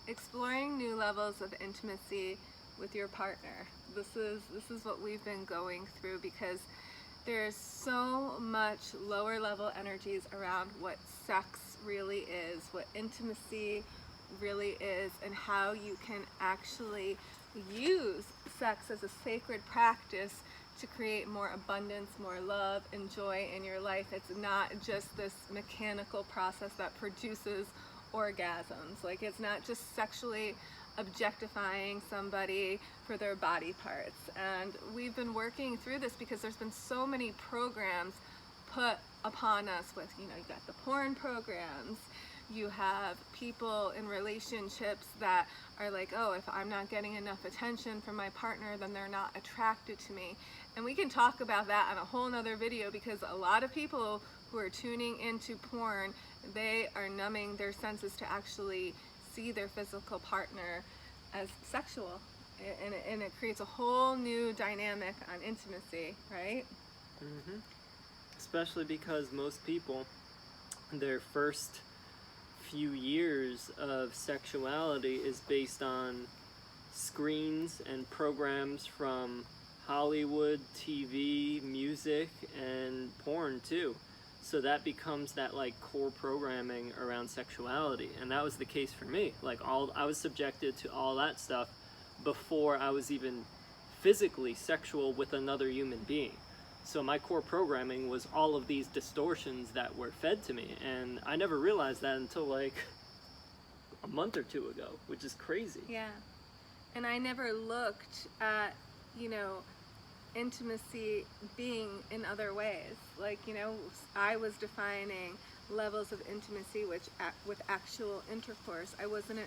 exploring new levels of intimacy with your partner. This is what we've been going through, because there's so much lower level energies around what sex really is, what intimacy really is, and how you can actually use sex as a sacred practice to create more abundance, more love, and joy in your life. It's not just this mechanical process that produces orgasms. Like, it's not just sexually objectifying somebody for their body parts. And we've been working through this because there's been so many programs put upon us with, you got the porn programs, you have people in relationships that are like, oh, if I'm not getting enough attention from my partner, then they're not attracted to me. And we can talk about that on a whole nother video, because a lot of people who are tuning into porn, they are numbing their senses to actually see their physical partner as sexual. And it creates a whole new dynamic on intimacy, right? Mm-hmm. Especially because most people, their first few years of sexuality is based on screens and programs from Hollywood, TV, music, and porn too. So that becomes that like core programming around sexuality, and that was the case for me. Like, I was subjected to all that stuff before I was even physically sexual with another human being. So my core programming was all of these distortions that were fed to me, and I never realized that until like a month or two ago, which is crazy. Yeah. And I never looked at, intimacy being in other ways. Like, I was defining levels of intimacy with actual intercourse. I wasn't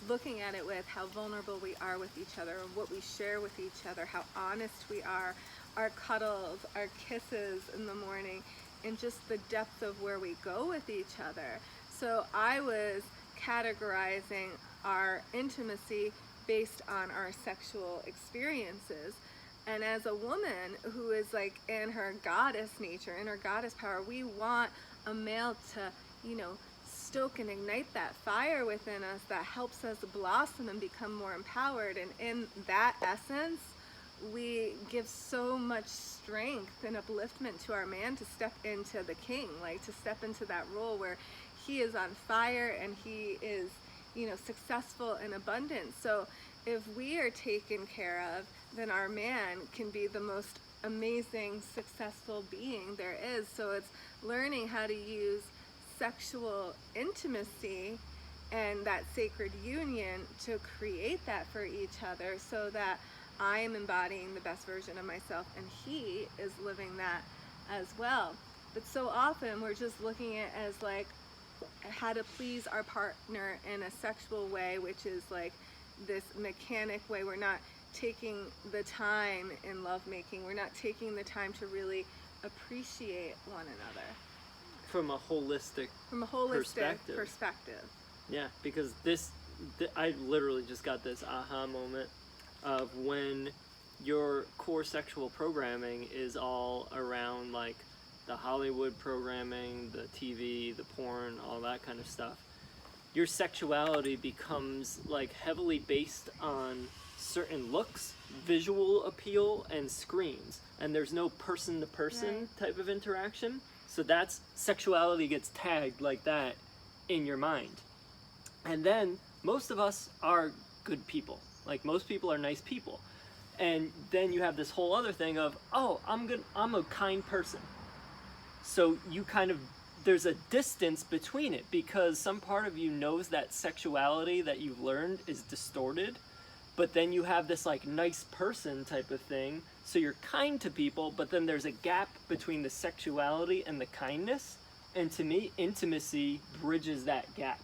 looking at it with how vulnerable we are with each other, and what we share with each other, how honest we are, our cuddles, our kisses in the morning, and just the depth of where we go with each other. So I was categorizing our intimacy based on our sexual experiences. And as a woman who is like in her goddess nature, in her goddess power, we want a male to, stoke and ignite that fire within us that helps us blossom and become more empowered. And in that essence, we give so much strength and upliftment to our man to step into the king, like to step into that role where he is on fire and he is, successful and abundant. So if we are taken care of, then our man can be the most amazing, successful being there is. So it's learning how to use sexual intimacy and that sacred union to create that for each other, so that I am embodying the best version of myself and he is living that as well. But so often we're just looking at it as like how to please our partner in a sexual way, which is like this mechanic way. We're not taking the time in lovemaking. We're not taking the time to really appreciate one another. From a holistic perspective. Yeah, because I literally just got this aha moment of when your core sexual programming is all around like the Hollywood programming, the TV, the porn, all that kind of stuff. Your sexuality becomes like heavily based on certain looks, visual appeal, and screens. And there's no person-to-person type of interaction. So that's sexuality gets tagged like that in your mind. And then most of us are good people. Like, most people are nice people. And then you have this whole other thing of, oh, I'm a kind person. So you kind of, there's a distance between it, because some part of you knows that sexuality that you've learned is distorted, but then you have this like nice person type of thing. So you're kind to people, but then there's a gap between the sexuality and the kindness. And to me, intimacy bridges that gap.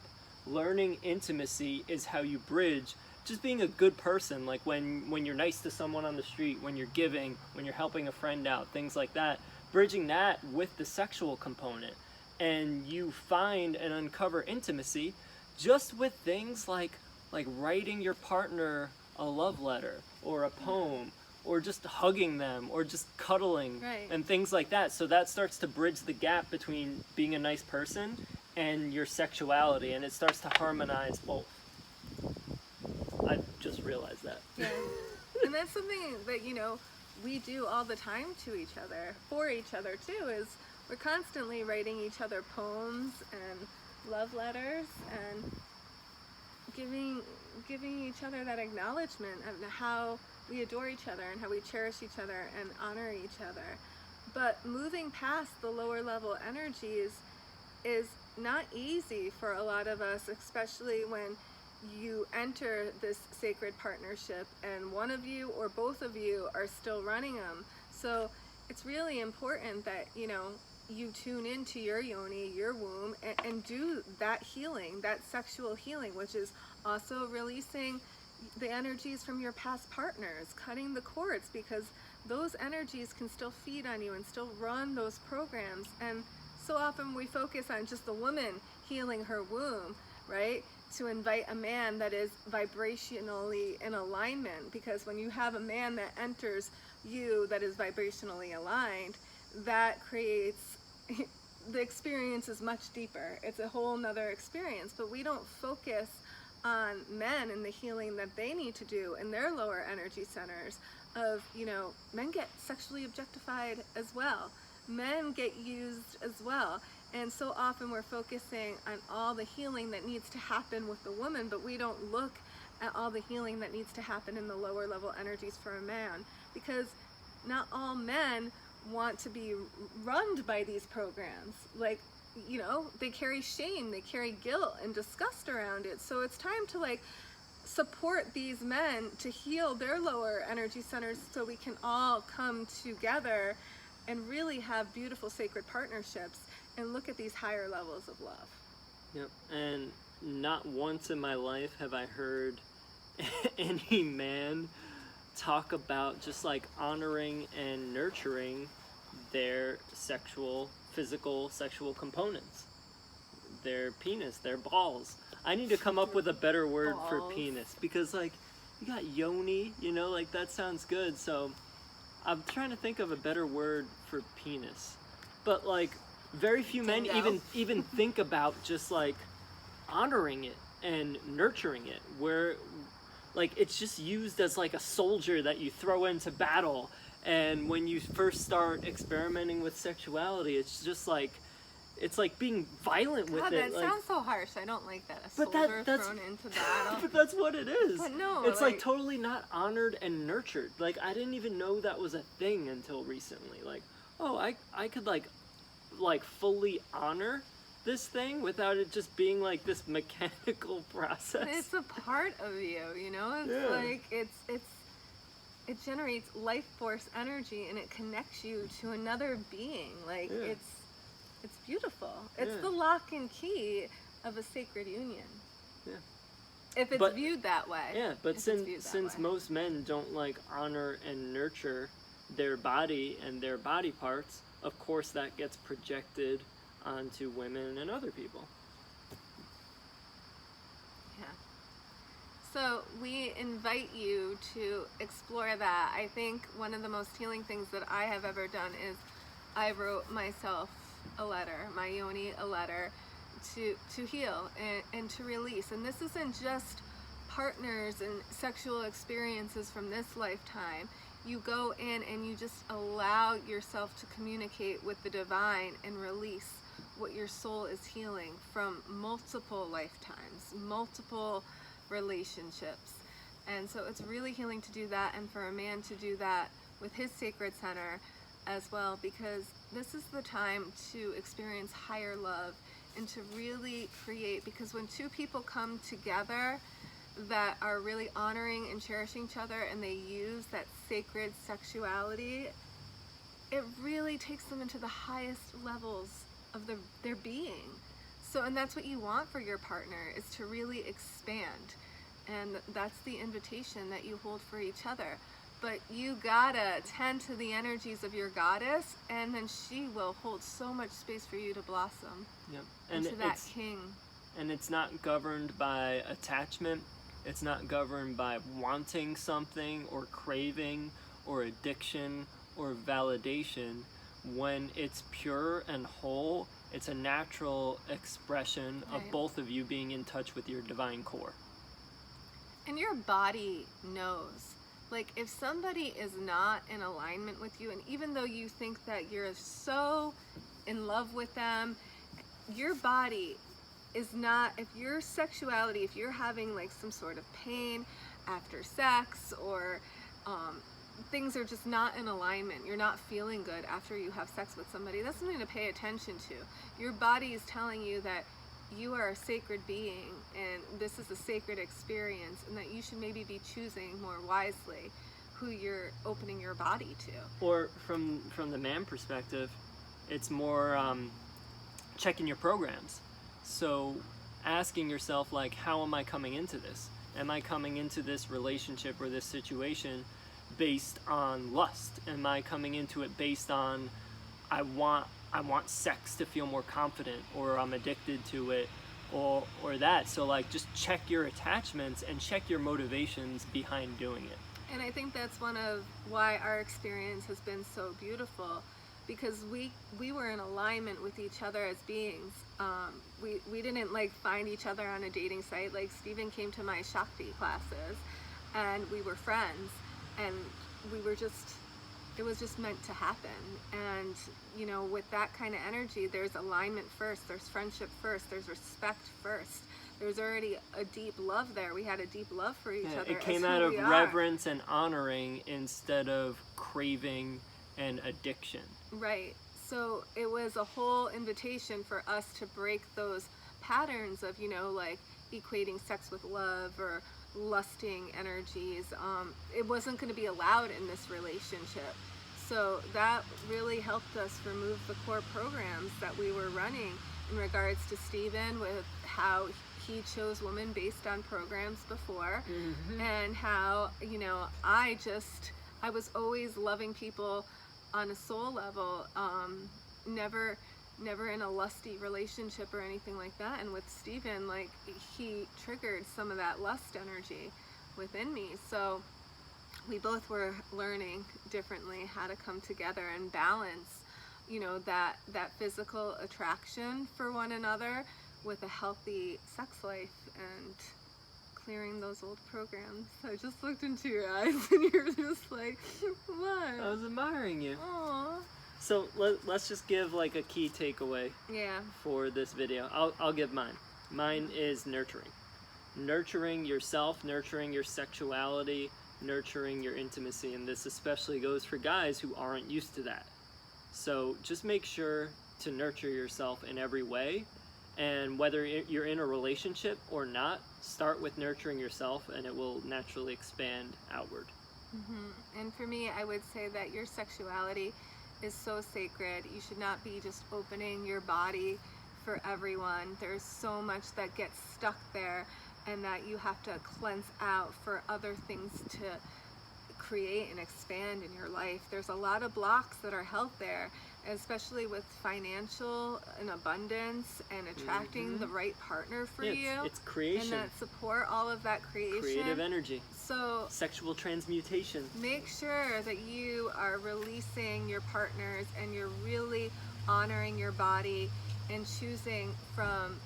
Learning intimacy is how you bridge just being a good person, like when you're nice to someone on the street, when you're giving, when you're helping a friend out, things like that, bridging that with the sexual component. And you find and uncover intimacy just with things like writing your partner a love letter or a poem, or just hugging them, or just cuddling, and things like that. So that starts to bridge the gap between being a nice person and your sexuality, and it starts to harmonize both. just realized that. Yeah. And that's something that, we do all the time to each other, for each other too, is we're constantly writing each other poems and love letters and giving each other that acknowledgement of how we adore each other and how we cherish each other and honor each other. But moving past the lower level energies is not easy for a lot of us, especially when you enter this sacred partnership and one of you or both of you are still running them. So it's really important that, you tune into your yoni, your womb, and do that healing, that sexual healing, which is also releasing the energies from your past partners, cutting the cords, because those energies can still feed on you and still run those programs. And so often we focus on just the woman healing her womb, right? To invite a man that is vibrationally in alignment, because when you have a man that enters you that is vibrationally aligned, that creates the experience is much deeper. It's a whole nother experience, but we don't focus on men and the healing that they need to do in their lower energy centers of, men get sexually objectified as well. Men get used as well. And so often we're focusing on all the healing that needs to happen with the woman, but we don't look at all the healing that needs to happen in the lower level energies for a man, because not all men want to be run by these programs. Like, they carry shame, they carry guilt and disgust around it. So it's time to support these men to heal their lower energy centers so we can all come together and really have beautiful sacred partnerships and look at these higher levels of love. Yep. And not once in my life have I heard any man talk about just honoring and nurturing their physical sexual components, their penis, their balls. I need to come up with a better word for penis, because you got yoni, that sounds good. So I'm trying to think of a better word for penis, but very few men even think about just honoring it and nurturing it, where it's just used as a soldier that you throw into battle. And when you first start experimenting with sexuality, it's just it's being violent with it. That sounds so harsh. I don't like that. But soldier thrown into battle. But that's what it is. But no, it's totally not honored and nurtured. I didn't even know that was a thing until recently. I could fully honor this thing without it just being this mechanical process. It's a part of you, It's it generates life force energy and it connects you to another being. It's beautiful. It's the lock and key of a sacred union. Yeah. If it's viewed that way. Yeah, but since most men don't honor and nurture their body and their body parts, of course that gets projected onto women and other people. Yeah. So we invite you to explore that. I think one of the most healing things that I have ever done is I wrote myself a letter, my yoni a letter, to heal and to release. And this isn't just partners and sexual experiences from this lifetime. You go in and you just allow yourself to communicate with the divine and release what your soul is healing from multiple lifetimes, multiple relationships. And so it's really healing to do that, and for a man to do that with his sacred center as well, because this is the time to experience higher love and to really create, because when two people come together that are really honoring and cherishing each other and they use that sacred sexuality, it really takes them into the highest levels of their being. So, and that's what you want for your partner, is to really expand. And that's the invitation that you hold for each other. But you gotta tend to the energies of your goddess, and then she will hold so much space for you to blossom. Yep. Into that king. And it's not governed by attachment. It's not governed by wanting something or craving or addiction or validation. When it's pure and whole, it's a natural expression of both of you being in touch with your divine core. And your body knows. Like, if somebody is not in alignment with you, and even though you think that you're so in love with them, your body is not, if your sexuality, if you're having like some sort of pain after sex, or things are just not in alignment, you're not feeling good after you have sex with somebody, that's something to pay attention to. Your body is telling you that you are a sacred being and this is a sacred experience, and that you should maybe be choosing more wisely who you're opening your body to. Or from the man perspective, it's more checking your programs. So asking yourself, like, how am I coming into this? Am I coming into this relationship or this situation based on lust? Am I coming into it based on I want sex to feel more confident, or I'm addicted to it, or that? So like, just check your attachments and check your motivations behind doing it. And I think that's one of why our experience has been so beautiful, because we were in alignment with each other as beings. We didn't like find each other on a dating site. Like, Stephen came to my Shakti classes and we were friends, and we were just, it was just meant to happen. And you know, with that kind of energy, there's alignment first, there's friendship first, there's respect first. There's already a deep love there. We had a deep love for each other. It came out of reverence and honoring instead of craving and addiction. Right. So it was a whole invitation for us to break those patterns of, you know, like equating sex with love or lusting energies. It wasn't going to be allowed in this relationship. So that really helped us remove the core programs that we were running in regards to Stephen, with how he chose women based on programs before, and how, you know, I was always loving people on a soul level, never in a lusty relationship or anything like that. And with Stephen, like, he triggered some of that lust energy within me. So we both were learning differently how to come together and balance, you know, that physical attraction for one another with a healthy sex life, and clearing those old programs. I just looked into your eyes and you're just like, what? I was admiring you. Aww. So let's just give like a key takeaway for this video. I'll give mine. Mine is nurturing. Nurturing yourself, nurturing your sexuality, nurturing your intimacy, and this especially goes for guys who aren't used to that. So just make sure to nurture yourself in every way, and whether you're in a relationship or not, start with nurturing yourself and it will naturally expand outward. And for me, I would say that your sexuality is so sacred. You should not be just opening your body for everyone. There's so much that gets stuck there, and that you have to cleanse out for other things to create and expand in your life. There's a lot of blocks that are held there, especially with financial and abundance and attracting the right partner for you. It's creation. And that support all of that creation. Creative energy. So sexual transmutation. make sure that you are releasing your partners and you're really honoring your body and choosing from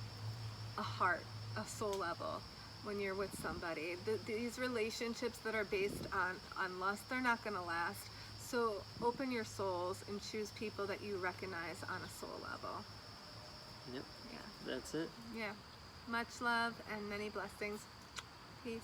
a heart, a soul level when you're with somebody. These relationships that are based on lust, they're not going to last. So open your souls and choose people that you recognize on a soul level. Yep. Yeah. That's it. Yeah. Much love and many blessings. Peace.